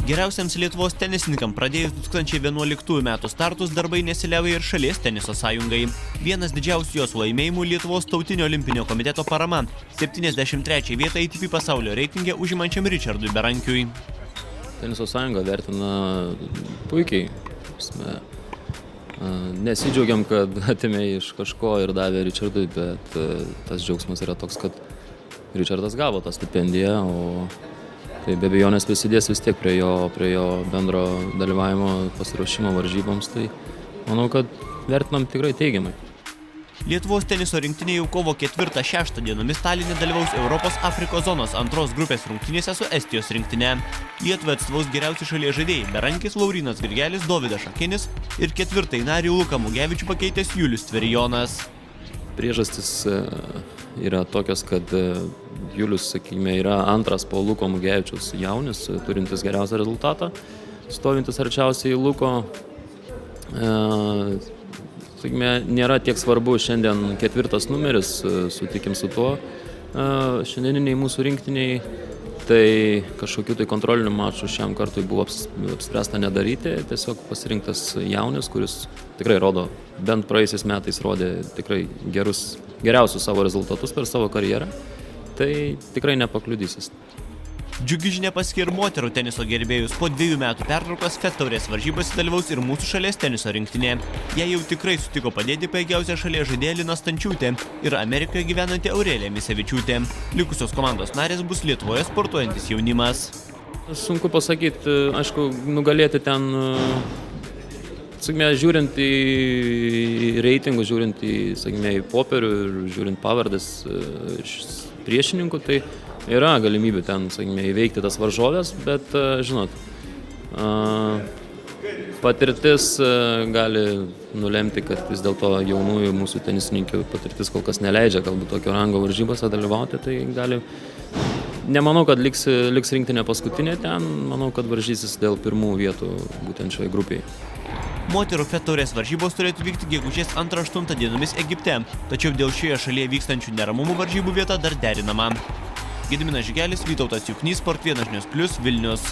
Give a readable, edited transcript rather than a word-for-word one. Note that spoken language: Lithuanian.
Geriausiams Lietuvos tenisininkams pradėjus 2011 metų startus darbai nesiliauja ir šalies teniso sąjungai. Vienas didžiausių jos laimėjimų Lietuvos tautinio olimpinio komiteto parama 73 vietą ATP pasaulio reitinge užimančiam Richardui Berankiui. Teniso sąjunga vertina puikiai. Nesidžiaugiam, kad atėmė iš kažko ir davė Richardui, bet tas džiaugsmas yra toks, kad Richardas gavo tą stipendiją, o tai be abejonės prisidės vis tiek prie jo bendro dalyvavimo pasiruošimo varžyboms, tai manau, kad vertinam tikrai teigiamai. Lietuvos teniso rinktinė jau kovo 4-6 dienomis Taline dalyvaus Europos Afrikos zonos antros grupės rungtynėse su Estijos rinktinė. Lietuvai atstovaus geriausi šalies žaidėjai Berankis, Laurynas Grigelis, Dovydas Šakinis ir ketvirtąjį narį Luką Mugevičių pakeitęs Julius Tverijonas. Priežastis yra tokios, kad Julius, sakykime, yra antras po Luko Mugevičiaus jaunis, turintis geriausią rezultatą, stovintis arčiausiai Luko. Sakykime, nėra tiek svarbu šiandien ketvirtas numeris, sutikim su tuo šiandieniniai mūsų rinktiniai, tai kažkokių tai kontrolinių mačų šiam kartui buvo apspręsta nedaryti, tiesiog pasirinktas jaunis, kuris tikrai rodo, bent praėjusiais metais rodė tikrai geriausius savo rezultatus per savo karjerą, tai tikrai nepakliudys jis. Džiugi žinia pasiekė ir moterų teniso gerbėjus. Po 2 metų pertraukos FED taurės varžybose dalyvaus ir mūsų šalies teniso rinktinė. Jie jau tikrai sutiko padėti pajėgiausią šalies žaidėją Lina Stančiūtė ir Amerikoje gyvenanti Aurelija Misevičiūtė. Likusios komandos narės bus Lietuvoje sportuojantis jaunimas. Sunku pasakyti, aišku, nugalėti ten, sakykime, žiūrint į reitingus, žiūrint į, sakykime, į popierių ir žiūrint pavardės priešininkų, tai yra galimybė ten, sakykime, įveikti tas varžovės, bet, žinot, patirtis gali nulemti, kad vis dėlto jaunųjų mūsų tenisininkių patirtis kol kas neleidžia galbūt tokio rango varžybose dalyvauti, tai gali, nemanau, kad liks rinktinė paskutinė ten, manau, kad varžysis dėl pirmų vietų būtent šioje grupėje. Moterų FED taurės varžybos turėtų vykti gegužės 2-8 dienomis Egipte, tačiau dėl šioje šalyje vykstančių neramumų varžybų vieta dar derinama. Gediminas Žigelis, Vytautas Juknys, Sport 1 Žinios Plius, Vilnius.